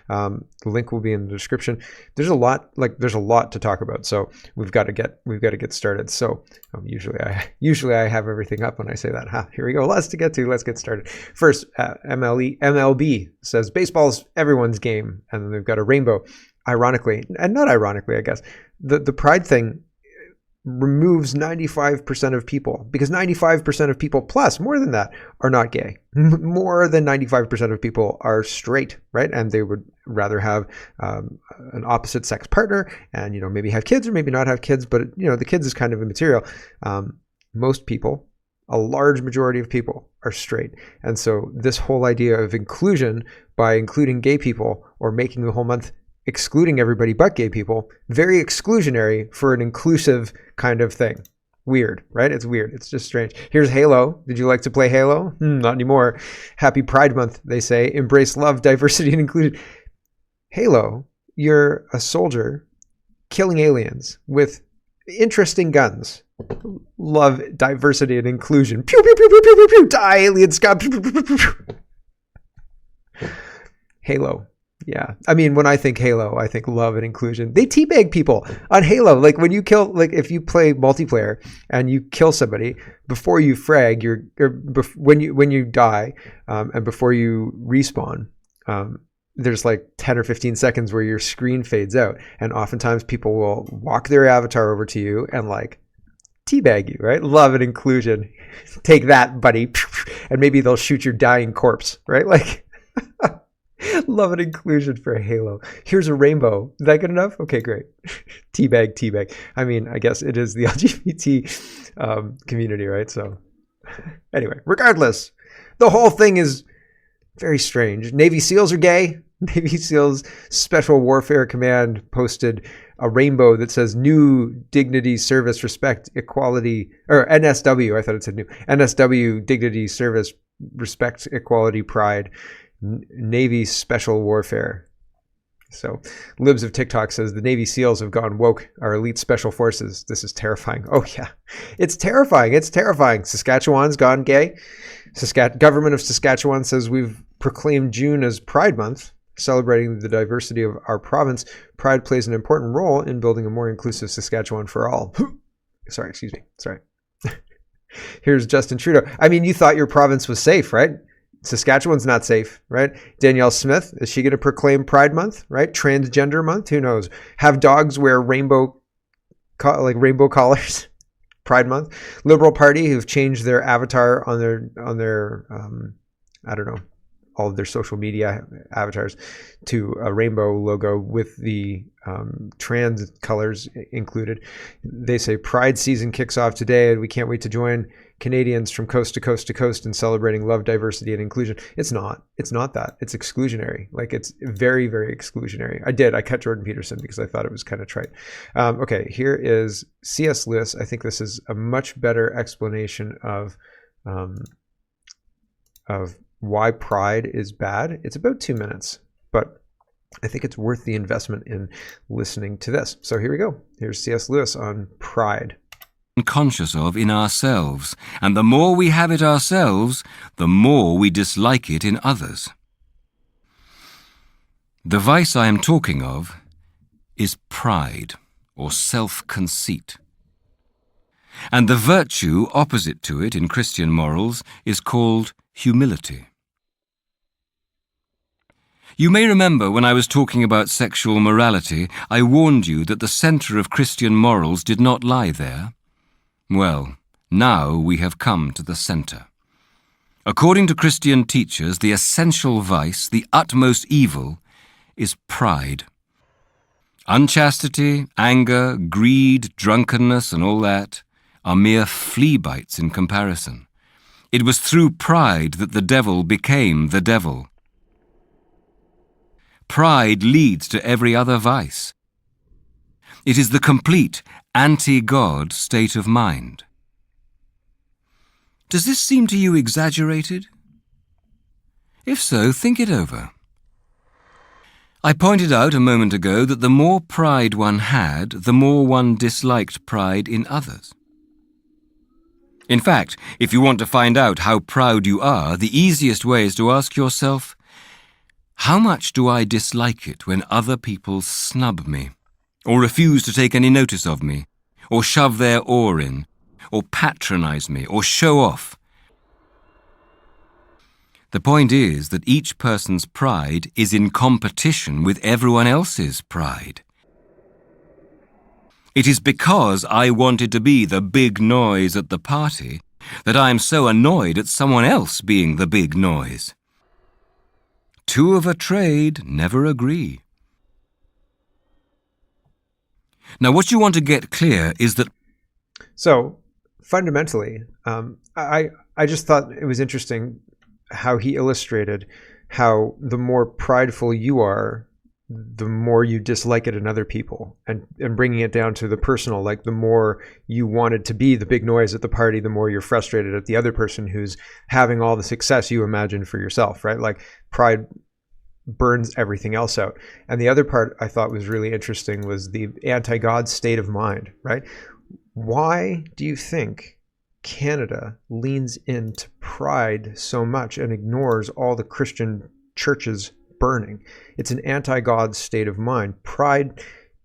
The link will be in the description. There's a lot to talk about, so we've got to get started. So usually I have everything up when I say that. Here we go. Lots to get to. Let's get started. First, MLB says baseball's everyone's game, and then they've got a rainbow. Ironically, and not ironically, I guess, the pride thing removes 95% of people, because 95% of people, plus more than that, are not gay. More than 95% of people are straight, right? And they would rather have an opposite sex partner and, maybe have kids or maybe not have kids, but, the kids is kind of immaterial. Most people, a large majority of people, are straight. And so this whole idea of inclusion by including gay people or making the whole month excluding everybody but gay people, very exclusionary for an inclusive kind of thing. Weird, right? It's weird. It's just strange. Here's Halo. Did you like to play Halo? Not anymore. Happy Pride Month, they say. Embrace love, diversity, and inclusion. Halo, you're a soldier killing aliens with interesting guns. Love, diversity, and inclusion. Pew, pew, pew, pew, pew, pew, pew. Die, alien scum. Pew, pew, pew, pew, pew. Halo. Yeah. I mean, when I think Halo, I think love and inclusion. They teabag people on Halo. Like when you kill, like if you play multiplayer and you kill somebody, before you frag, when you die, and before you respawn, there's like 10 or 15 seconds where your screen fades out. And oftentimes people will walk their avatar over to you and like teabag you, right? Love and inclusion. Take that, buddy. And maybe they'll shoot your dying corpse, right? Like, love and inclusion for Halo. Here's a rainbow. Is that good enough? Okay, great. Teabag. I mean, I guess it is the LGBT community, right? So anyway, regardless, the whole thing is very strange. Navy SEALs are gay. Navy SEALs Special Warfare Command posted a rainbow that says New Dignity Service Respect Equality, or NSW, I thought it said new. NSW Dignity Service Respect Equality Pride. Navy Special Warfare. So Libs of TikTok says the Navy SEALs have gone woke, our elite special forces. This is terrifying. Oh yeah, it's terrifying. Saskatchewan's gone gay. Government of Saskatchewan says we've proclaimed June as Pride Month, celebrating the diversity of our province. Pride plays an important role in building a more inclusive Saskatchewan for all. Sorry. Here's Justin Trudeau. I mean, you thought your province was safe, right? Saskatchewan's not safe, right? Danielle Smith, is she going to proclaim Pride Month, right? Transgender Month? Who knows? Have dogs wear rainbow collars? Pride Month. Liberal Party, who've changed their avatar on their I don't know, all of their social media avatars to a rainbow logo with the trans colors included. They say Pride season kicks off today and we can't wait to join Canadians from coast to coast to coast in celebrating love, diversity, and inclusion. It's not that. It's exclusionary. Like, it's very, very exclusionary. I cut Jordan Peterson because I thought it was kind of trite. Okay, here is C.S. Lewis. I think this is a much better explanation of why pride is bad. It's about 2 minutes, but I think it's worth the investment in listening to this. So here we go. Here's C.S. Lewis on pride. Conscious of in ourselves, and the more we have it ourselves, the more we dislike it in others. The vice I am talking of is pride, or self-conceit. And the virtue opposite to it in Christian morals is called humility. You may remember when I was talking about sexual morality, I warned you that the centre of Christian morals did not lie there. Well, now we have come to the centre. According to Christian teachers, the essential vice, the utmost evil, is pride. Unchastity, anger, greed, drunkenness, and all that are mere flea bites in comparison. It was through pride that the devil became the devil. Pride leads to every other vice. It is the complete anti-God state of mind. Does this seem to you exaggerated? If so, think it over. I pointed out a moment ago that the more pride one had, the more one disliked pride in others. In fact, if you want to find out how proud you are, the easiest way is to ask yourself, How much do I dislike it when other people snub me, or refuse to take any notice of me, or shove their oar in, or patronize me, or show off. The point is that each person's pride is in competition with everyone else's pride. It is because I wanted to be the big noise at the party that I am so annoyed at someone else being the big noise. Two of a trade never agree. Now, what you want to get clear is that... So, fundamentally, I just thought it was interesting how he illustrated how the more prideful you are, the more you dislike it in other people, and bringing it down to the personal, like the more you wanted to be the big noise at the party, the more you're frustrated at the other person who's having all the success you imagined for yourself, right? Like pride burns everything else out. And the other part I thought was really interesting was the anti-God state of mind, right? Why do you think Canada leans into pride so much and ignores all the Christian churches burning? It's an anti-God state of mind. Pride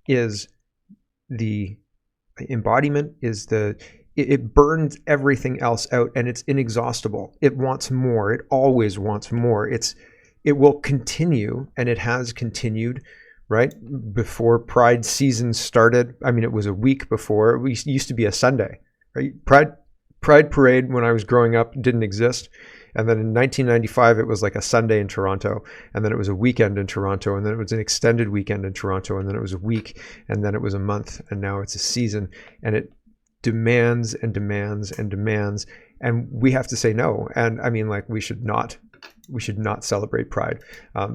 is the embodiment, it burns everything else out, and it's inexhaustible. It wants more. It always wants more. It will continue, and it has continued, right? Before Pride season started, I mean, it was a week before. It used to be a Sunday, right? Pride parade when I was growing up didn't exist. And then in 1995, it was like a Sunday in Toronto, and then it was a weekend in Toronto, and then it was an extended weekend in Toronto, and then it was a week, and then it was a month, and now it's a season, and it demands and demands and demands, and we have to say no. And I mean, like, we should not celebrate Pride.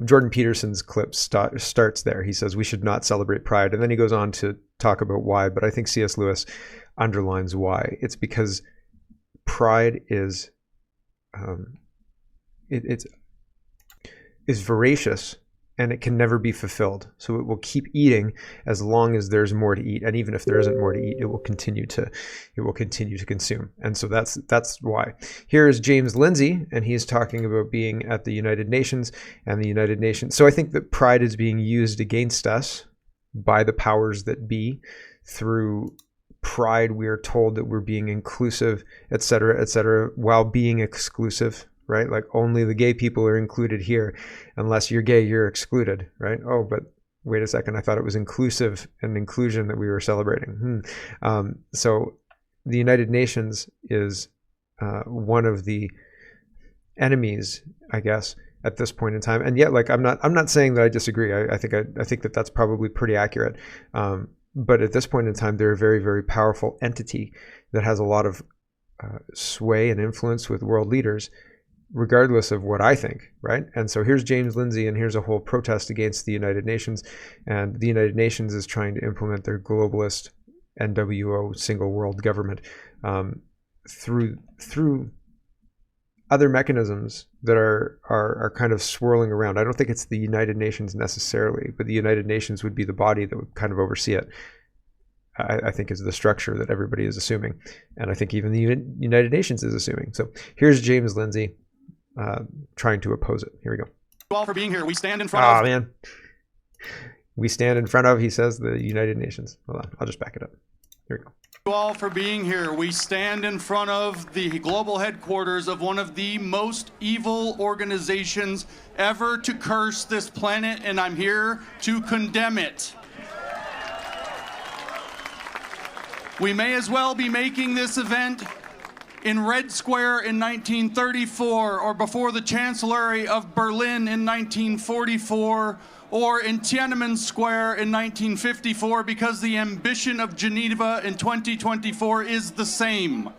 Jordan Peterson's clip starts there. He says we should not celebrate Pride, and then he goes on to talk about why, but I think C.S. Lewis underlines why. It's because pride is it's voracious, and it can never be fulfilled. So it will keep eating as long as there's more to eat, and even if there isn't more to eat, it will continue to consume. And so that's why. Here is James Lindsay, and he's talking about being at the United Nations and the United Nations. So I think that pride is being used against us by the powers that be. Through pride, we are told that we're being inclusive, etc., while being exclusive, right? Like, only the gay people are included here. Unless you're gay, you're excluded, right? Oh, but wait a second, I thought it was inclusive and inclusion that we were celebrating. So the United Nations is one of the enemies, I guess, at this point in time. And yet, like, I'm not saying that I disagree. I think that that's probably pretty accurate. But at this point in time, they're a very, very powerful entity that has a lot of sway and influence with world leaders, regardless of what I think, right? And so here's James Lindsay, and here's a whole protest against the United Nations. And the United Nations is trying to implement their globalist NWO single world government through other mechanisms that are kind of swirling around. I don't think it's the United Nations necessarily, but the United Nations would be the body that would kind of oversee it. I think is the structure that everybody is assuming. And I think even the United Nations is assuming. So here's James Lindsay trying to oppose it. Here we go. Thank you all for being here. We stand in front of... Oh, man. We stand in front of, he says, the United Nations. Hold on. I'll just back it up. Here we go. Thank you all for being here. We stand in front of the global headquarters of one of the most evil organizations ever to curse this planet, and I'm here to condemn it. We may as well be making this event in Red Square in 1934, or before the Chancellery of Berlin in 1944, or in Tiananmen Square in 1954, because the ambition of Geneva in 2024 is the same.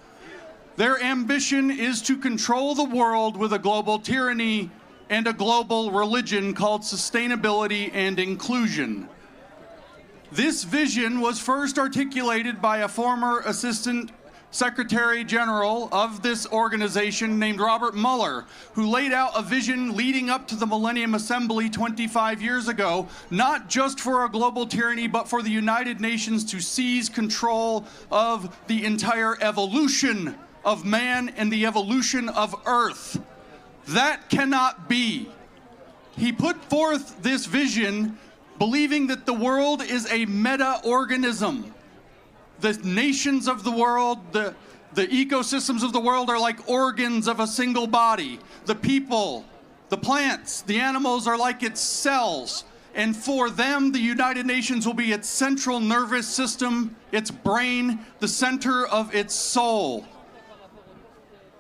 Their ambition is to control the world with a global tyranny and a global religion called sustainability and inclusion. This vision was first articulated by a former Assistant Secretary General of this organization named Robert Mueller, who laid out a vision leading up to the Millennium Assembly 25 years ago, not just for a global tyranny, but for the United Nations to seize control of the entire evolution of man and the evolution of Earth. That cannot be. He put forth this vision believing that the world is a meta-organism. The nations of the world, the ecosystems of the world are like organs of a single body. The people, the plants, the animals are like its cells. And for them, the United Nations will be its central nervous system, its brain, the center of its soul.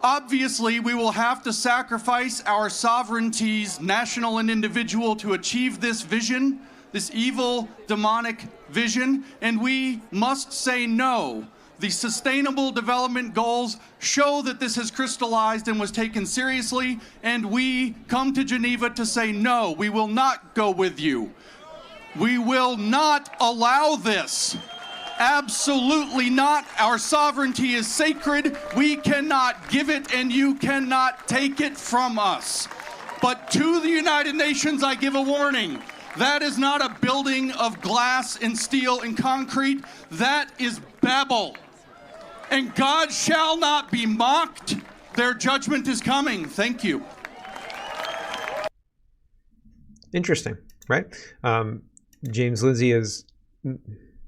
Obviously, we will have to sacrifice our sovereignties, national and individual, to achieve this vision, this evil, demonic vision, and we must say no. The Sustainable Development Goals show that this has crystallized and was taken seriously, and we come to Geneva to say no, we will not go with you. We will not allow this. Absolutely not. Our sovereignty is sacred. We cannot give it, and you cannot take it from us. But to the United Nations, I give a warning. That is not a building of glass and steel and concrete. That is Babel. And God shall not be mocked. Their judgment is coming. Thank you. Interesting, right? James Lindsay is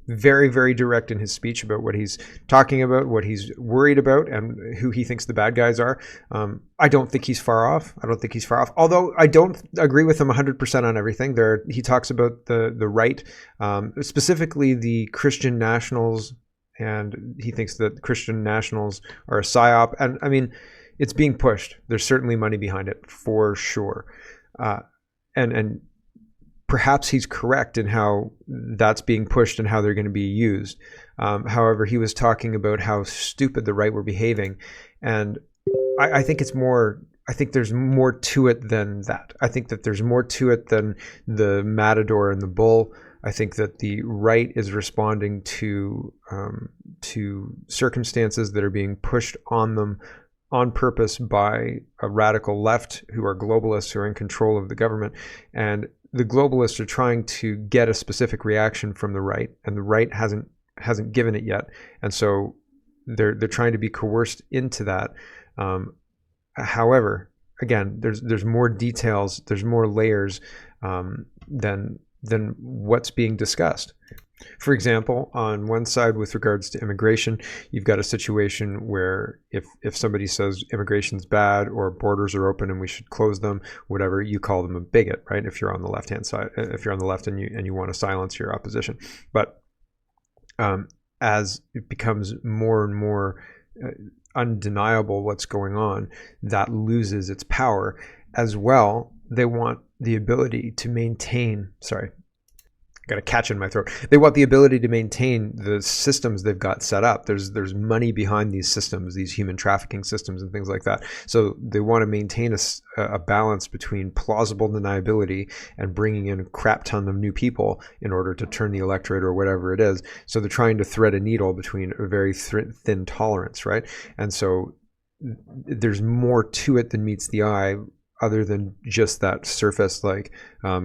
very, very direct in his speech about what he's talking about, what he's worried about, and who he thinks the bad guys are. I don't think he's far off. Although I don't agree with him 100% on everything. He talks about the right, specifically the Christian nationals, and he thinks that Christian nationals are a psyop. And I mean, it's being pushed. There's certainly money behind it, for sure. And perhaps he's correct in how that's being pushed and how they're going to be used. However, he was talking about how stupid the right were behaving. And I think it's more, I think there's more to it than that. I think that there's more to it than the matador and the bull. I think that the right is responding to circumstances that are being pushed on them on purpose by a radical left who are globalists, who are in control of the government. And the globalists are trying to get a specific reaction from the right, and the right hasn't given it yet. And so they're trying to be coerced into that. However, again, there's more details, there's more layers than what's being discussed. For example, on one side with regards to immigration, you've got a situation where if somebody says immigration's bad or borders are open and we should close them, whatever, you call them a bigot, right? If you're on the left-hand side, if you're on the left and you want to silence your opposition. But as it becomes more and more undeniable what's going on, that loses its power. As well, they want the ability to maintain, got a catch in my throat. They want the ability to maintain the systems they've got set up. There's money behind these systems, these human trafficking systems and things like that. So they want to maintain a balance between plausible deniability and bringing in a crap ton of new people in order to turn the electorate or whatever it is. So they're trying to thread a needle between a very thin tolerance, right? And so there's more to it than meets the eye, other than just that surface, like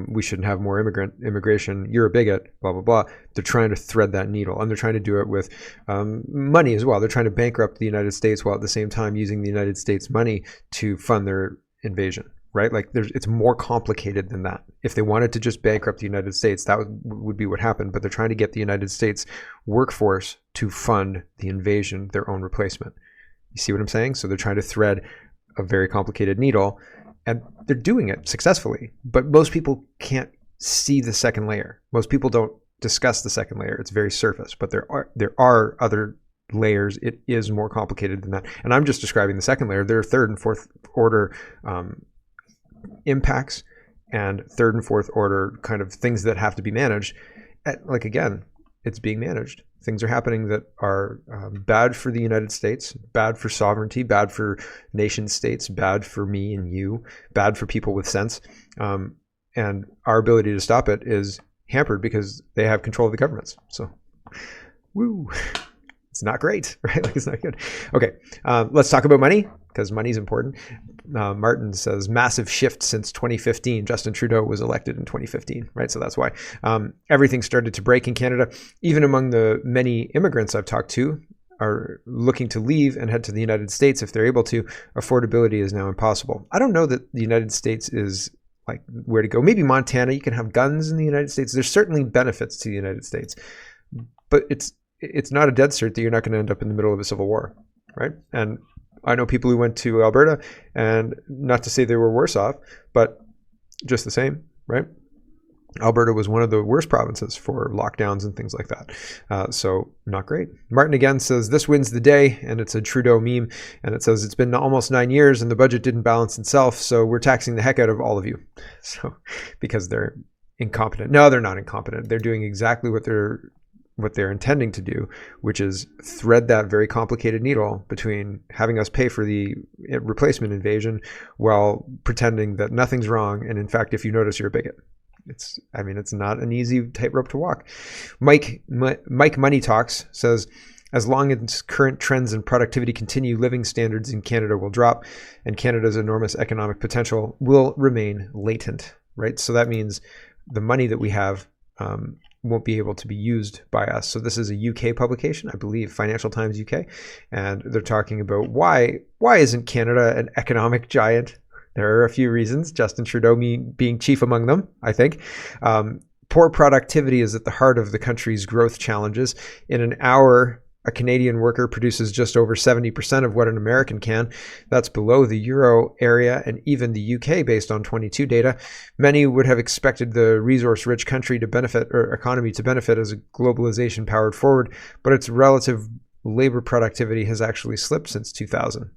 we shouldn't have more immigration, you're a bigot, blah, blah, blah. They're trying to thread that needle, and they're trying to do it with money as well. They're trying to bankrupt the United States while at the same time using the United States money to fund their invasion, right? Like it's more complicated than that. If they wanted to just bankrupt the United States, that would be what happened. But they're trying to get the United States workforce to fund the invasion, their own replacement. You see what I'm saying? So they're trying to thread a very complicated needle, and they're doing it successfully. But most people can't see the second layer. Most people don't discuss the second layer. It's very surface, but there are other layers. It is more complicated than that. And I'm just describing the second layer. There are third and fourth order impacts and third and fourth order kind of things that have to be managed. Like, again, it's being managed. Things are happening that are bad for the United States, bad for sovereignty, bad for nation states, bad for me and you, bad for people with sense. And our ability to stop it is hampered because they have control of the governments. So, woo, it's not great, right? Like, it's not good. Okay, let's talk about money, because money is important. Martin says massive shift since 2015. Justin Trudeau was elected in 2015, right? So that's why everything started to break in Canada. Even among the many immigrants I've talked to are looking to leave and head to the United States if they're able to. Affordability is now impossible. I don't know that the United States is like where to go. Maybe Montana, you can have guns in the United States. There's certainly benefits to the United States, but it's not a dead cert that you're not going to end up in the middle of a civil war, right? And I know people who went to Alberta, and not to say they were worse off, but just the same, right? Alberta was one of the worst provinces for lockdowns and things like that. So not great. Martin again says, this wins the day, and it's a Trudeau meme. And it says, it's been almost 9 years and the budget didn't balance itself. So we're taxing the heck out of all of you. So because they're incompetent. No, they're not incompetent. They're doing exactly what they're intending to do, which is thread that very complicated needle between having us pay for the replacement invasion while pretending that nothing's wrong. And in fact, if you notice, you're a bigot. It's not an easy tightrope to walk. Mike Money Talks says, as long as current trends in productivity continue, living standards in Canada will drop and Canada's enormous economic potential will remain latent, right? So that means the money that we have won't be able to be used by us. So this is a UK publication, I believe, Financial Times UK, and they're talking about why isn't Canada an economic giant? There are a few reasons, Justin Trudeau being chief among them, I think. Poor productivity is at the heart of the country's growth challenges. In an hour, a Canadian worker produces just over 70% of what an American can. That's below the Euro area and even the UK based on 22 data. Many would have expected the resource-rich country to benefit, or economy to benefit, as globalization powered forward, but its relative labor productivity has actually slipped since 2000.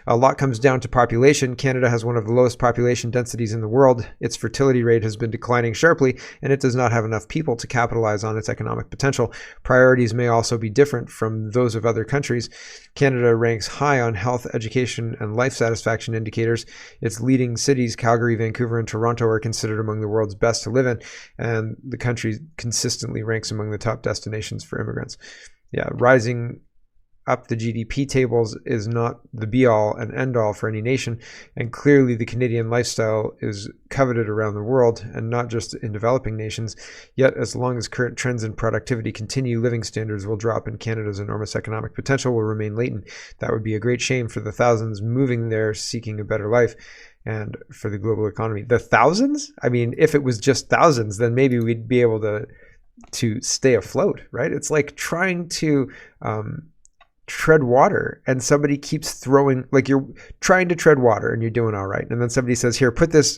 A lot comes down to population. Canada has one of the lowest population densities in the world. Its fertility rate has been declining sharply, and it does not have enough people to capitalize on its economic potential. Priorities may also be different from those of other countries. Canada ranks high on health, education, and life satisfaction indicators. Its leading cities, Calgary, Vancouver, and Toronto, are considered among the world's best to live in, and the country consistently ranks among the top destinations for immigrants. Yeah, rising up the GDP tables is not the be-all and end-all for any nation, and clearly the Canadian lifestyle is coveted around the world and not just in developing nations. Yet as long as current trends in productivity continue, living standards will drop and Canada's enormous economic potential will remain latent. That would be a great shame for the thousands moving there seeking a better life and for the global economy. The thousands? I mean, if it was just thousands, then maybe we'd be able to stay afloat, right? It's like trying to tread water and somebody keeps throwing, like you're trying to tread water and you're doing all right, and then somebody says, here, put this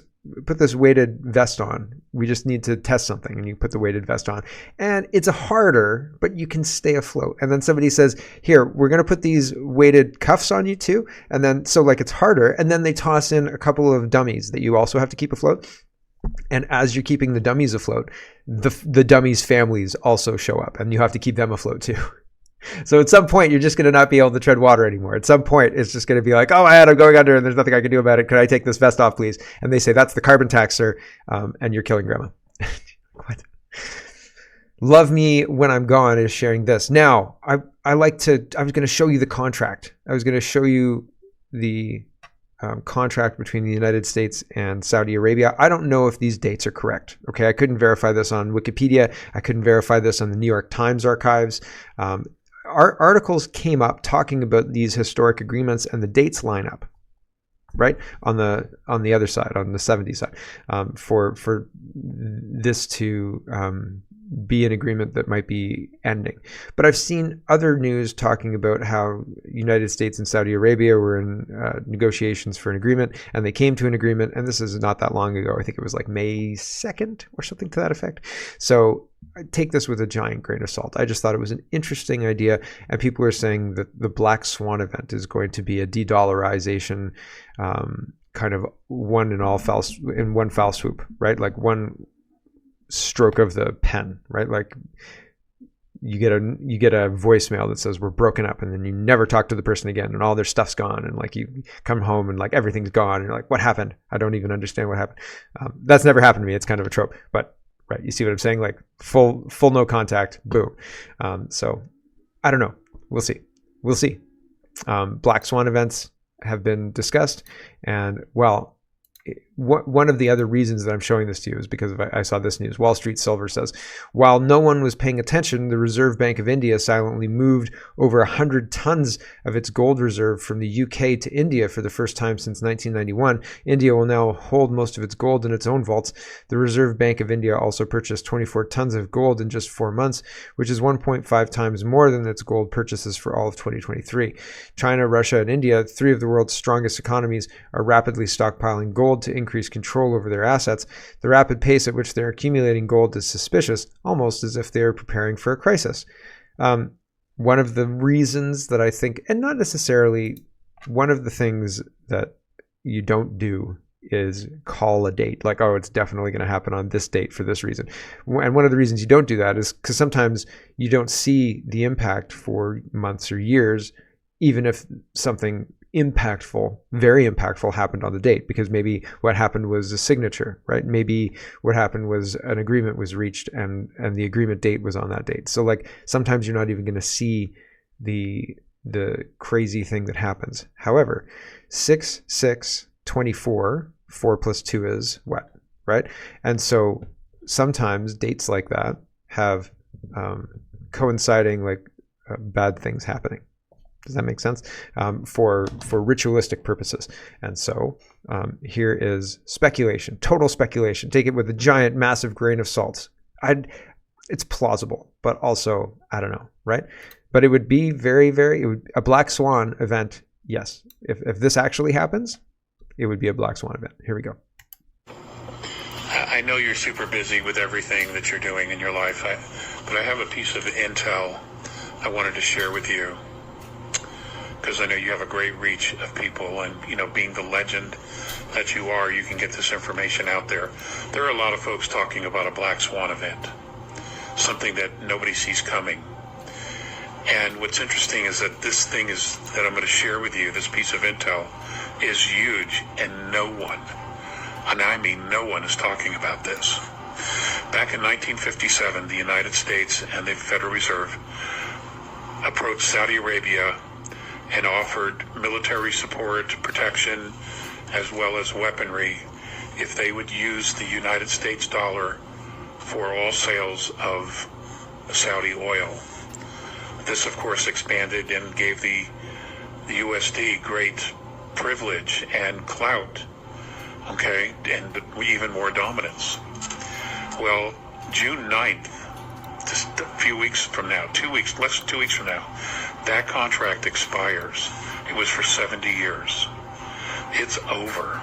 weighted vest on, we just need to test something, and you put the weighted vest on and it's harder, but you can stay afloat. And then somebody says, here, we're going to put these weighted cuffs on you too, and then so like it's harder, and then they toss in a couple of dummies that you also have to keep afloat. And as you're keeping the dummies afloat, the dummies' families also show up and you have to keep them afloat too. So at some point, you're just going to not be able to tread water anymore. At some point, it's just going to be like, oh, I'm going under and there's nothing I can do about it. Could I take this vest off, please? And they say, that's the carbon tax, sir. And you're killing grandma. What? Love Me When I'm Gone is sharing this. Now, I was going to show you the contract. I was going to show you the contract between the United States and Saudi Arabia. I don't know if these dates are correct. Okay, I couldn't verify this on Wikipedia. I couldn't verify this on the New York Times archives. Our articles came up talking about these historic agreements, and the dates line up, right? On the other side, on the 70 side, for this to be an agreement that might be ending. But I've seen other news talking about how United States and Saudi Arabia were in negotiations for an agreement, and they came to an agreement, and this is not that long ago. I think it was like May 2nd or something to that effect. So I take this with a giant grain of salt. I just thought it was an interesting idea, and people are saying that the Black Swan event is going to be a de-dollarization, kind of one foul swoop, right? Like one stroke of the pen, right? Like you get a voicemail that says we're broken up, and then you never talk to the person again, and all their stuff's gone, and like you come home and like everything's gone, and you're like, what happened? I don't even understand what happened. That's never happened to me. It's kind of a trope, but right, you see what I'm saying? Like full no contact, boom. So I don't know. We'll see. Black Swan events have been discussed, and well, one of the other reasons that I'm showing this to you is because I saw this news. Wall Street Silver says, while no one was paying attention, the Reserve Bank of India silently moved over 100 tons of its gold reserve from the UK to India for the first time since 1991. India will now hold most of its gold in its own vaults. The Reserve Bank of India also purchased 24 tons of gold in just 4 months, which is 1.5 times more than its gold purchases for all of 2023. China, Russia, and India, 3 of the world's strongest economies, are rapidly stockpiling gold to increase control over their assets. The rapid pace at which they're accumulating gold is suspicious, almost as if they are preparing for a crisis. One of the reasons that I think, and not necessarily one of the things that you don't do, is call a date like, oh, it's definitely going to happen on this date for this reason. And one of the reasons you don't do that is because sometimes you don't see the impact for months or years, even if something impactful, very impactful happened on the date, because maybe what happened was a signature, right? Maybe what happened was an agreement was reached and the agreement date was on that date. So like sometimes you're not even going to see the crazy thing that happens. However, 6/6/24, 4 plus 2 is what, right? And so sometimes dates like that have coinciding like bad things happening. Does that make sense? For ritualistic purposes. And so here is speculation, total speculation. Take it with a giant, massive grain of salt. It's plausible, but also, I don't know, right? But it would be a Black Swan event, yes. If this actually happens, it would be a Black Swan event. Here we go. I know you're super busy with everything that you're doing in your life, but I have a piece of intel I wanted to share with you, because I know you have a great reach of people, and being the legend that you are, you can get this information out there. There are a lot of folks talking about a Black Swan event, something that nobody sees coming. And what's interesting is that this thing that I'm going to share with you, this piece of intel, is huge, and no one, and I mean no one, is talking about this. Back in 1957, the United States and the Federal Reserve approached Saudi Arabia and offered military support, protection, as well as weaponry if they would use the United States dollar for all sales of Saudi oil. This, of course, expanded and gave the USD great privilege and clout, okay, and even more dominance. Well, June 9th, just a few weeks from now, less than 2 weeks from now, that contract expires. It was for 70 years. It's over.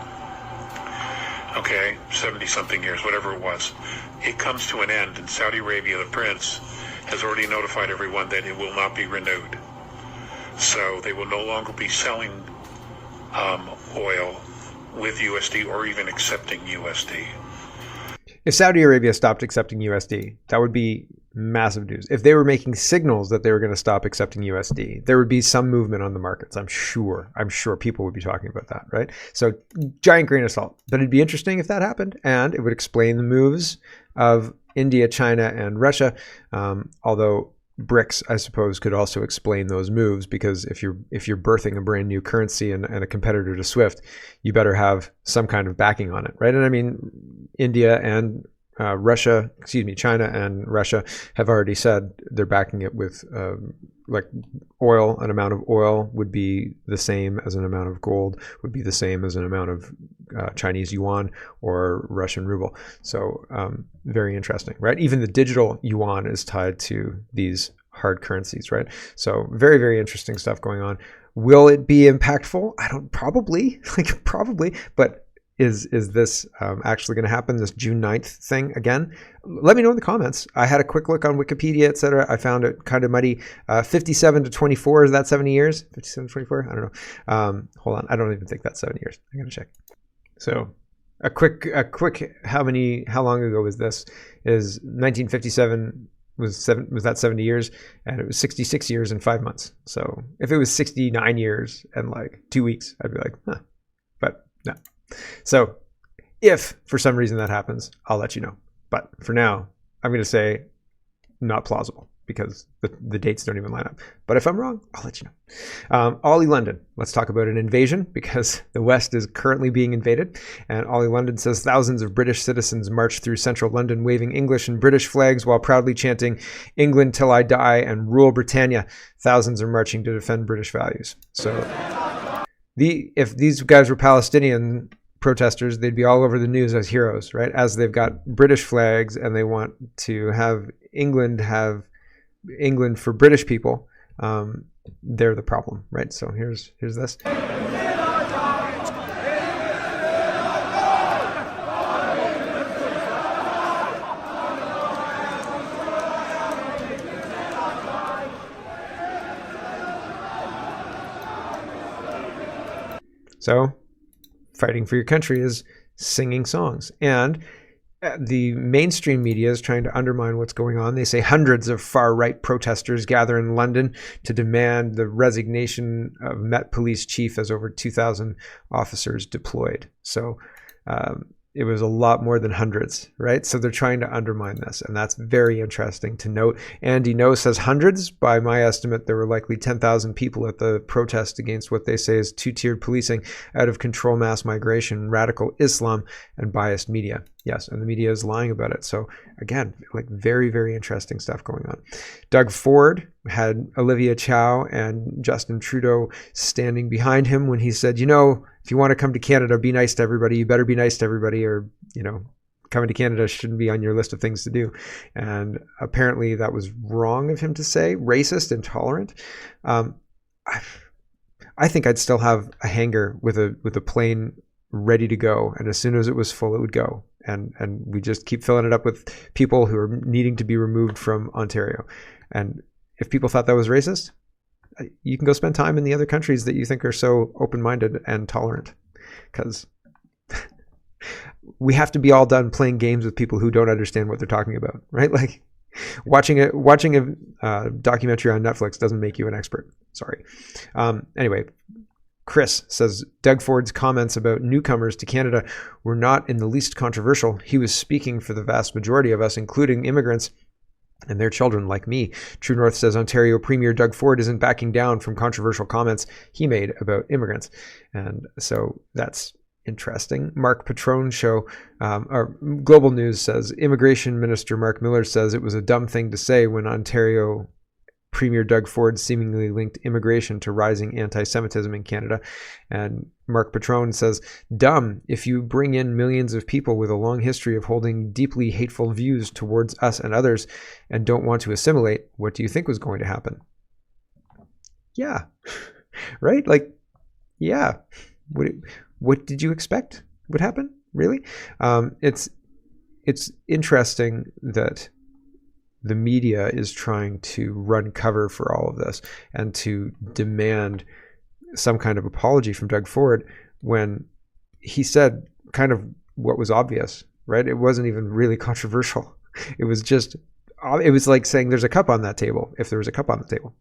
Okay, 70-something years, whatever it was. It comes to an end, and Saudi Arabia, the prince, has already notified everyone that it will not be renewed. So they will no longer be selling oil with USD or even accepting USD. If Saudi Arabia stopped accepting USD, that would be massive news. If they were making signals that they were going to stop accepting USD, there would be some movement on the markets. I'm sure people would be talking about that, right? So giant grain of salt. But it'd be interesting if that happened, and it would explain the moves of India, China, and Russia. Although BRICS, I suppose, could also explain those moves, because if you're birthing a brand new currency and a competitor to SWIFT, you better have some kind of backing on it, right? And I mean, India and China and Russia have already said they're backing it with like oil. An amount of oil would be the same as an amount of gold, would be the same as an amount of Chinese yuan or Russian ruble. So very interesting, right? Even the digital yuan is tied to these hard currencies, right? So very, very interesting stuff going on. Will it be impactful? Probably, but is this actually going to happen, this June 9th thing again? Let me know in the comments. I had a quick look on Wikipedia, etc. I found it kind of muddy. 57 to 24, is that 70 years? 57 to 24? I don't know. Hold on. I don't even think that's 70 years. I got to check. So a quick, how long ago was this? Is 1957, was that 70 years? And it was 66 years and 5 months. So if it was 69 years and like 2 weeks, I'd be like, huh. But no. So if for some reason that happens, I'll let you know. But for now, I'm going to say not plausible. because the dates don't even line up. But if I'm wrong, I'll let you know. Ollie London, let's talk about an invasion, because the West is currently being invaded. And Ollie London says thousands of British citizens marched through central London waving English and British flags while proudly chanting "England till I die" and "Rule Britannia." Thousands are marching to defend British values. So if these guys were Palestinian protesters, they'd be all over the news as heroes, right? As they've got British flags and they want to have England for British people. They're the problem, right? So here's this. So fighting for your country is singing songs. And the mainstream media is trying to undermine what's going on. They say hundreds of far-right protesters gather in London to demand the resignation of Met Police Chief as over 2,000 officers deployed. So it was a lot more than hundreds, right? So they're trying to undermine this, and that's very interesting to note. Andy No says hundreds. By my estimate, there were likely 10,000 people at the protest against what they say is two-tiered policing, out of control mass migration, radical Islam, and biased media. Yes, and the media is lying about it. So again, like very, very interesting stuff going on. Doug Ford had Olivia Chow and Justin Trudeau standing behind him when he said, if you want to come to Canada, be nice to everybody. You better be nice to everybody, or, coming to Canada shouldn't be on your list of things to do. And apparently that was wrong of him to say, racist, intolerant. I think I'd still have a hangar with a plane ready to go. And as soon as it was full, it would go. And we just keep filling it up with people who are needing to be removed from Ontario. And if people thought that was racist, you can go spend time in the other countries that you think are so open-minded and tolerant, because we have to be all done playing games with people who don't understand what they're talking about, right? Like watching a documentary on Netflix doesn't make you an expert. Sorry. Anyway, Chris says Doug Ford's comments about newcomers to Canada were not in the least controversial. He was speaking for the vast majority of us, including immigrants and their children like me. True North says Ontario Premier Doug Ford isn't backing down from controversial comments he made about immigrants. And so that's interesting. Mark Patron or Global News says Immigration Minister Mark Miller says it was a dumb thing to say when Ontario Premier Doug Ford seemingly linked immigration to rising anti-Semitism in Canada. And Mark Patron says, dumb, if you bring in millions of people with a long history of holding deeply hateful views towards us and others and don't want to assimilate, what do you think was going to happen? Yeah, right? Like, yeah. What did you expect would happen? Really? It's interesting that the media is trying to run cover for all of this and to demand some kind of apology from Doug Ford when he said kind of what was obvious, right? It wasn't even really controversial. It was like saying there's a cup on that table if there was a cup on the table.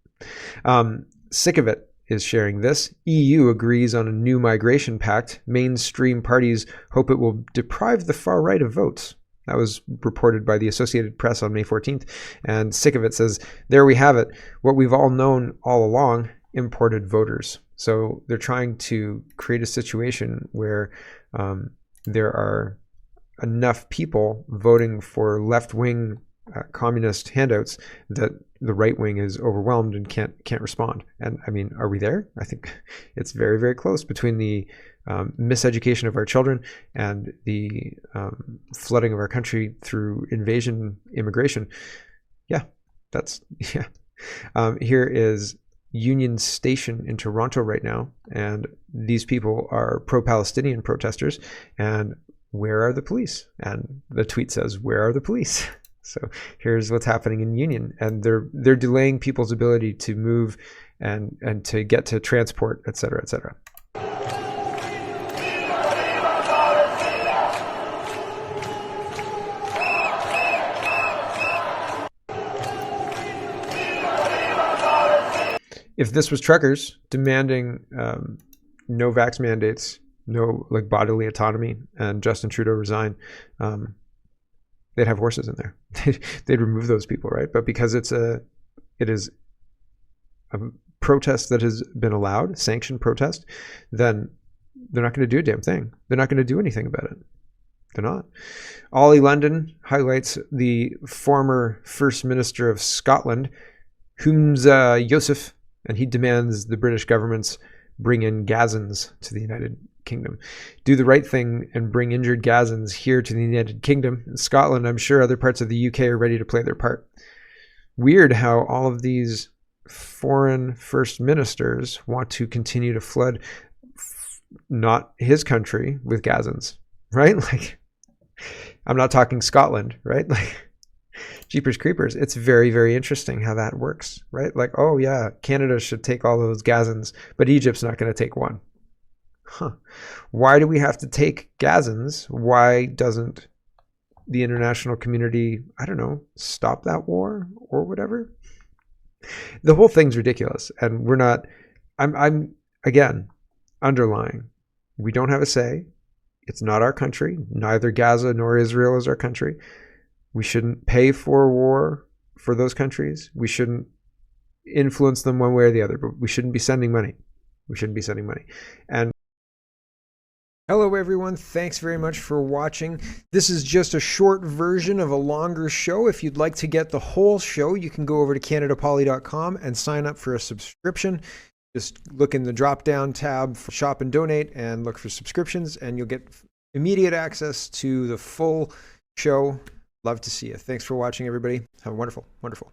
Sick of it is sharing this. EU agrees on a new migration pact. Mainstream parties hope it will deprive the far right of votes. That was reported by the Associated Press on May 14th. And Sick of It says, there we have it. What we've all known all along, imported voters. So they're trying to create a situation where there are enough people voting for left-wing communist handouts that the right wing is overwhelmed and can't respond. And I mean, are we there? I think it's very, very close between the miseducation of our children and the flooding of our country through invasion immigration. Yeah. Here is Union Station in Toronto right now, and these people are pro-Palestinian protesters. And where are the police? And the tweet says, where are the police? So here's what's happening in Union, and they're delaying people's ability to move and to get to transport, et cetera, et cetera. If this was truckers demanding no vax mandates, no like bodily autonomy, and Justin Trudeau resign, they'd have horses in there. They'd remove those people, right? But because it's a it is a protest that has been allowed, sanctioned protest, then they're not going to do a damn thing. They're not going to do anything about it. They're not. Ollie London highlights the former First Minister of Scotland, Humza Yousaf, and he demands the British governments bring in Gazans to the United Kingdom. Do the right thing and bring injured Gazans here to the United Kingdom. In Scotland, I'm sure other parts of the UK are ready to play their part. Weird how all of these foreign first ministers want to continue to flood not his country with Gazans, right? Like, I'm not talking Scotland, right? Like, Jeepers Creepers. It's very, very interesting how that works, right? Like, oh yeah, Canada should take all those Gazans, but Egypt's not going to take one. Huh. Why do we have to take Gazans? Why doesn't the international community, I don't know, stop that war or whatever? The whole thing's ridiculous. And we're not, I'm again, underlying, we don't have a say. It's not our country. Neither Gaza nor Israel is our country. We shouldn't pay for war for those countries. We shouldn't influence them one way or the other, but we shouldn't be sending money. We shouldn't be sending money. And hello, everyone. Thanks very much for watching. This is just a short version of a longer show. If you'd like to get the whole show, you can go over to CanadaPoly.com and sign up for a subscription. Just look in the drop-down tab for Shop and Donate and look for subscriptions, and you'll get immediate access to the full show. Love to see you. Thanks for watching, everybody. Have a wonderful, wonderful